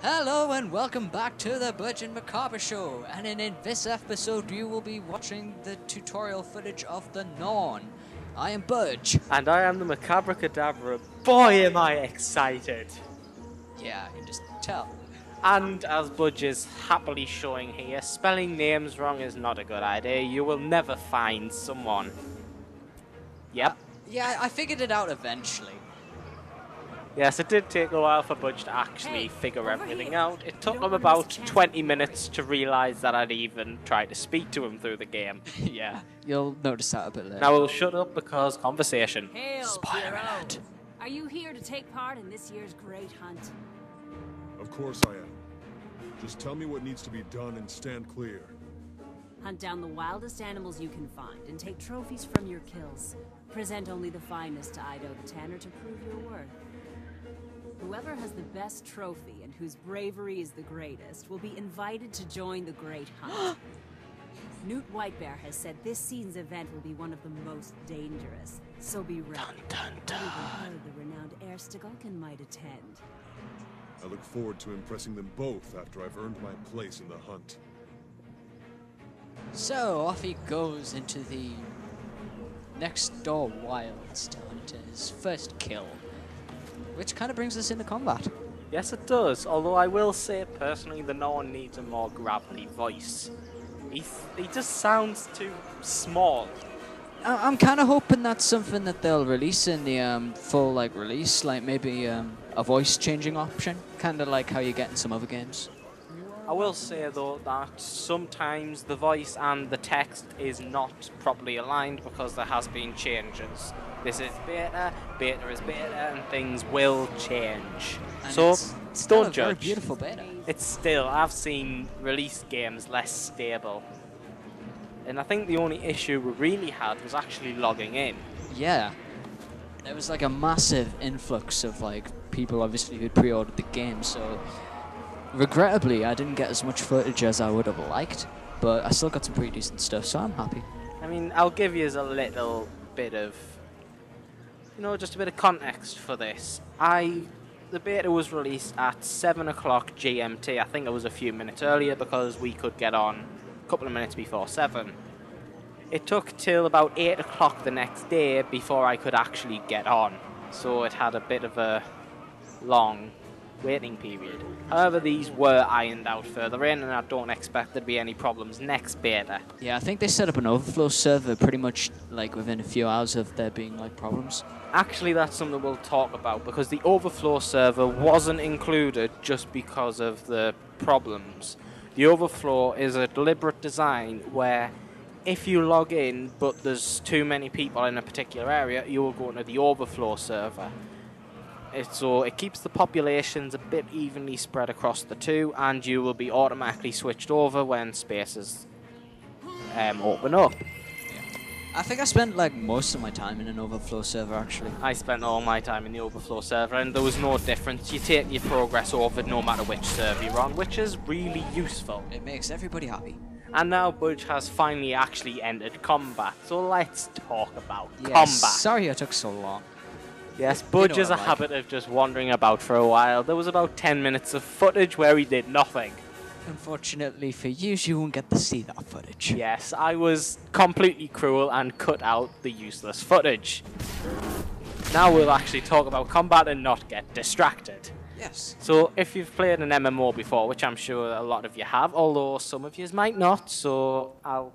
Hello and welcome back to the Budge and Macabra show, and in this episode you will be watching the tutorial footage of the Norn. I am Budge. And I am the Macabra Cadabra. Boy am I excited! Yeah, you can just tell. And as Budge is happily showing here, spelling names wrong is not a good idea. You will never find someone. Yep. Yeah, I figured it out eventually. Yes, it did take a while for Budge to actually figure everything out. It took him about 20 minutes to realise that I'd even tried to speak to him through the game. Yeah, you'll notice that a bit later. Now we'll shut up because conversation. Spoiler alert. Are you here to take part in this year's great hunt? Of course I am. Just tell me what needs to be done and stand clear. Hunt down the wildest animals you can find and take trophies from your kills. Present only the finest to Ido the Tanner to prove your worth. Whoever has the best trophy and whose bravery is the greatest will be invited to join the Great Hunt. Newt Whitebear has said this season's event will be one of the most dangerous, so be ready. Dun, dun, Even dun. heard the renowned Erstagulkin might attend. I look forward to impressing them both after I've earned my place in the hunt. So off he goes into the next door wilds to hunt his first kill, which kind of brings us into combat. Yes, it does. Although I will say, personally, the Norn needs a more gravelly voice. He just sounds too small. I'm kind of hoping that's something that they'll release in the full release, like maybe a voice changing option, kind of like how you get in some other games. I will say though that sometimes the voice and the text is not properly aligned because there has been changes. This is beta, beta is beta, and things will change. And so it's still don't a very judge. beautiful beta. It's still, I've seen release games less stable. And I think the only issue we really had was actually logging in. Yeah, there was like a massive influx of people obviously who'd pre-ordered the game, so regrettably I didn't get as much footage as I would have liked, but I still got some pretty decent stuff, so I'm happy. I mean, I'll give you a little bit of, just a bit of context for this. The beta was released at 7 o'clock GMT. I think it was a few minutes earlier because we could get on a couple of minutes before 7. It took till about 8 o'clock the next day before I could actually get on. So it had a bit of a long waiting period. However, these were ironed out further in, and I don't expect there to be any problems next beta. Yeah, I think they set up an overflow server pretty much within a few hours of there being problems. Actually, that's something we'll talk about because the overflow server wasn't included just because of the problems. The overflow is a deliberate design where if you log in but there's too many people in a particular area, you will go into the overflow server. So it keeps the populations a bit evenly spread across the two, and you will be automatically switched over when spaces open up. I think I spent most of my time in an overflow server actually. I spent all my time in the overflow server, and there was no difference. You take your progress over no matter which server you're on, which is really useful. It makes everybody happy. And now Budge has finally actually entered combat, so let's talk about Yes, combat. sorry it took so long. Yes, Budge has a habit of just wandering about for a while. There was about 10 minutes of footage where he did nothing. Unfortunately for you won't get to see that footage. Yes, I was completely cruel and cut out the useless footage. Now we'll actually talk about combat and not get distracted. Yes. So if you've played an MMO before, which I'm sure a lot of you have, although some of you might not, so I'll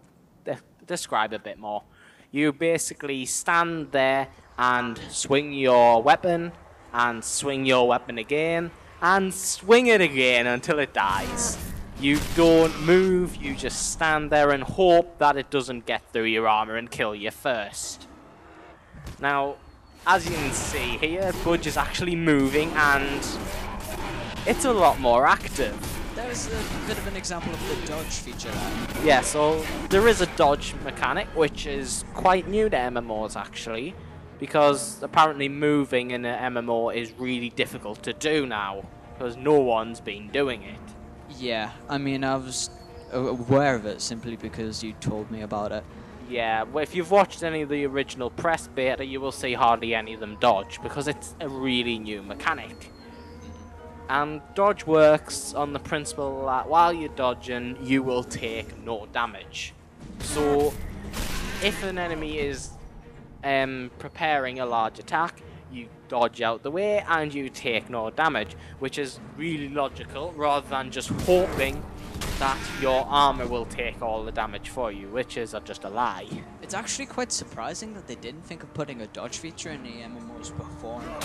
describe a bit more. You basically stand there and swing your weapon, and swing your weapon again, and swing it again until it dies. You don't move, you just stand there and hope that it doesn't get through your armor and kill you first. Now, as you can see here, Budge is actually moving, and it's a lot more active. There's a bit of an example of the dodge feature there. Yeah, so there is a dodge mechanic, which is quite new to MMOs actually, because apparently moving in an MMO is really difficult to do now, because no one's been doing it. Yeah, I mean, I was aware of it simply because you told me about it. Yeah, well, if you've watched any of the original press beta, you will see hardly any of them dodge, because it's a really new mechanic. And dodge works on the principle that while you're dodging, you will take no damage. So, if an enemy is preparing a large attack, you dodge out the way and you take no damage, which is really logical rather than just hoping that your armor will take all the damage for you, which is just a lie. It's actually quite surprising that they didn't think of putting a dodge feature in the MMOs before now.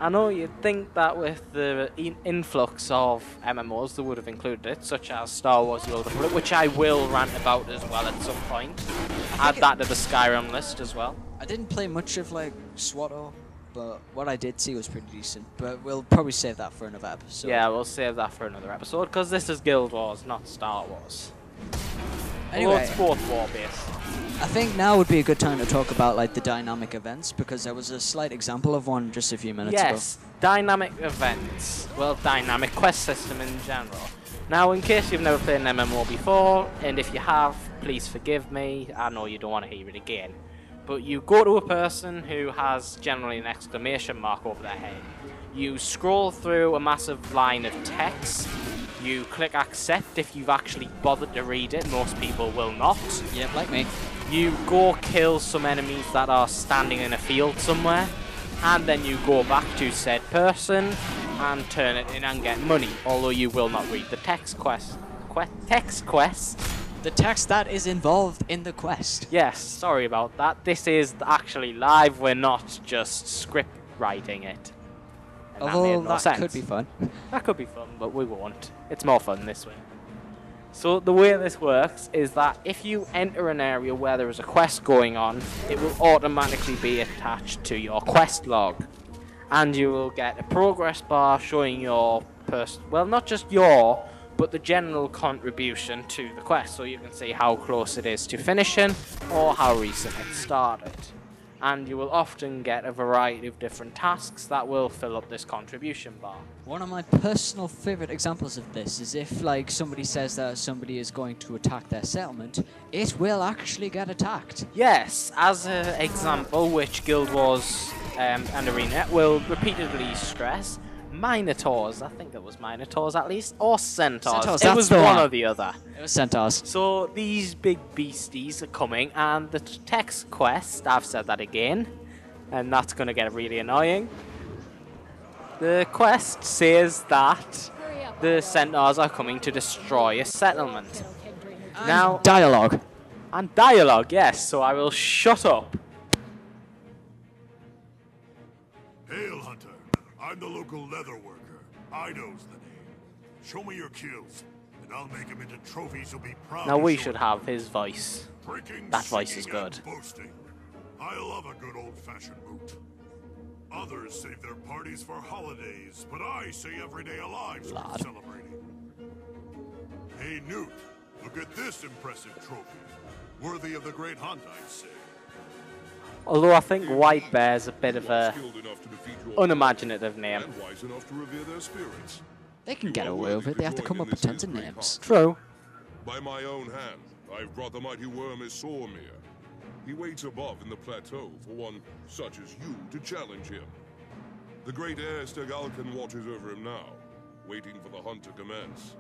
I know you'd think that with the influx of MMOs they would have included it, such as Star Wars The Old Republic, which I will rant about as well at some point. Add that to the Skyrim list as well. I didn't play much of like SWATO, but what I did see was pretty decent. But we'll probably save that for another episode. Yeah, we'll save that for another episode, because this is Guild Wars, not Star Wars. Anyway, Although it's both war-based. I think now would be a good time to talk about like the dynamic events, because there was a slight example of one just a few minutes ago. Yes, dynamic events. Well, dynamic quest system in general. Now, in case you've never played an MMO before, and if you have, please forgive me. I know you don't want to hear it again. But you go to a person who has generally an exclamation mark over their head. You scroll through a massive line of text. You click accept if you've actually bothered to read it. Most people will not. Yep, like me. You go kill some enemies that are standing in a field somewhere, and then you go back to said person and turn it in and get money, although you will not read the text quest. Text quest? The text that is involved in the quest. Yes, sorry about that. This is actually live, we're not just script writing it. And Although that that could be fun. That could be fun, but we won't. It's more fun this way. So the way this works is that if you enter an area where there is a quest going on, it will automatically be attached to your quest log. And you will get a progress bar showing your well, not just your, but the general contribution to the quest, so you can see how close it is to finishing or how recent it started. And you will often get a variety of different tasks that will fill up this contribution bar. One of my personal favorite examples of this is if like somebody says that somebody is going to attack their settlement, it will actually get attacked. Yes, as an example, which Guild Wars and Arena will repeatedly stress, Minotaurs, I think it was Minotaurs at least, or Centaurs. Centaurs, it was that's the one one. or the other. It was Centaurs. So these big beasties are coming, and the text quest, I've said that again, and that's going to get really annoying. The quest says that the Centaurs are coming to destroy a settlement. Now, Dialogue. and dialogue, yes, so I will shut up. Hail, Hunter. I'm the local leather worker. Ido's the name. Show me your kills, and I'll make them into trophies you'll be proud Now to we show should them. have his voice. Breaking, That voice is singing, and good. boasting. I love a good old-fashioned moot. Others save their parties for holidays, but I say every day alive's worth Lad. celebrating. Hey, Newt, look at this impressive trophy. Worthy of the great hunt, I'd say. Although I think White Bear's a bit of a Skilled enough to defeat your unimaginative name. and wise enough to revere their spirits. They can get away with it. They have to come up with tons of names. True. By my own hand, I've brought the mighty worm Isormir. He waits above in the plateau for one such as you to challenge him. The great heir Stegalkin watches over him now, waiting for the hunt to commence.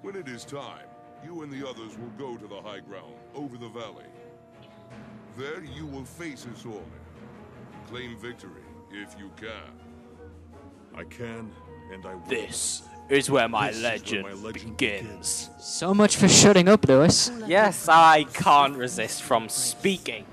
When it is time, you and the others will go to the high ground over the valley. There you will face Isormir. Claim victory if you can. I can, and I will. This is where my This is where legend my legend begins. So much for shutting up, Lewis. Yes, I can't resist from speaking.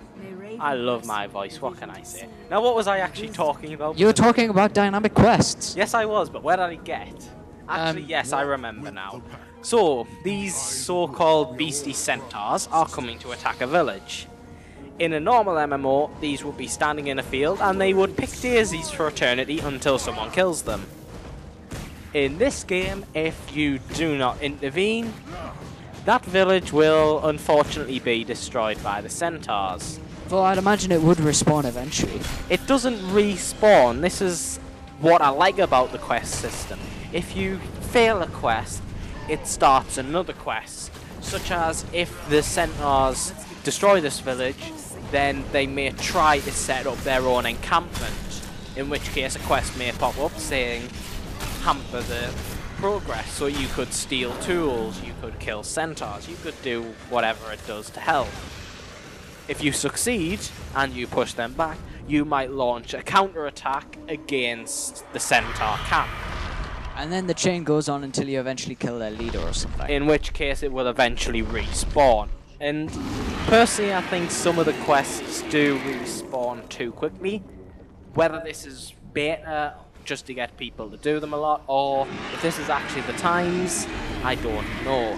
I love my voice, what can I say? Now what was I actually talking about? You were talking about dynamic quests. Yes, I was, but where did I get? Actually, yes, I remember now. So, these so-called beastie centaurs are coming to attack a village. In a normal MMO, these would be standing in a field and they would pick daisies for eternity until someone kills them. In this game, if you do not intervene, that village will unfortunately be destroyed by the centaurs. Though I'd imagine it would respawn eventually. It doesn't respawn. This is what I like about the quest system. If you fail a quest, it starts another quest. Such as if the centaurs destroy this village, then they may try to set up their own encampment. In which case a quest may pop up saying, hamper the progress. So you could steal tools, you could kill centaurs, you could do whatever it does to help. If you succeed and you push them back, you might launch a counter-attack against the centaur camp. And then the chain goes on until you eventually kill their leader or something. In which case it will eventually respawn. And personally, I think some of the quests do respawn too quickly. Whether this is beta just to get people to do them a lot, or if this is actually the times, I don't know.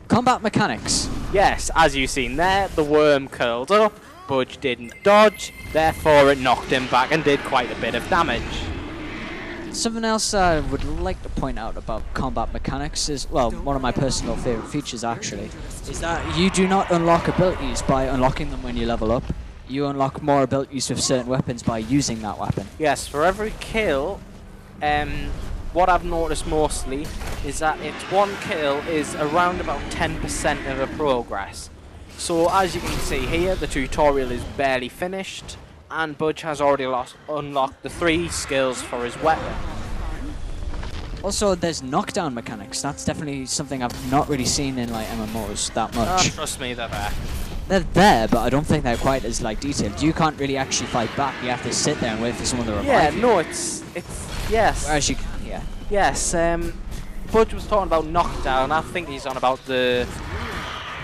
Combat mechanics. Yes, as you've seen there, the worm curled up, Budge didn't dodge, therefore it knocked him back and did quite a bit of damage. Something else I would like to point out about combat mechanics is, well, one of my personal favourite features actually, is that you do not unlock abilities by unlocking them when you level up. You unlock more abilities with certain weapons by using that weapon. Yes, for every kill, what I've noticed mostly is that its one kill is around about 10% of the progress. So as you can see here, the tutorial is barely finished, and Budge has already unlocked the 3 skills for his weapon. Also, there's knockdown mechanics. That's definitely something I've not really seen in like MMOs that much. Trust me, they're there. They're there, but I don't think they're quite as like detailed. You can't really actually fight back. You have to sit there and wait for someone to revive you. Yeah, no, it's yes. Whereas you can, yeah. Yes, Budge was talking about knockdown. I think he's on about the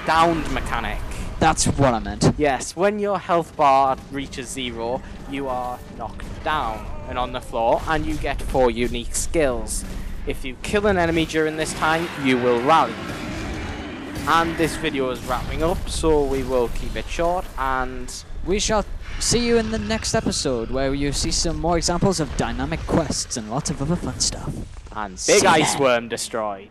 downed mechanic. That's what I meant. Yes, when your health bar reaches 0, you are knocked down and on the floor, and you get 4 unique skills. If you kill an enemy during this time, you will rally. And this video is wrapping up, so we will keep it short, and we shall see you in the next episode, where you see some more examples of dynamic quests and lots of other fun stuff. And big ice worm destroyed.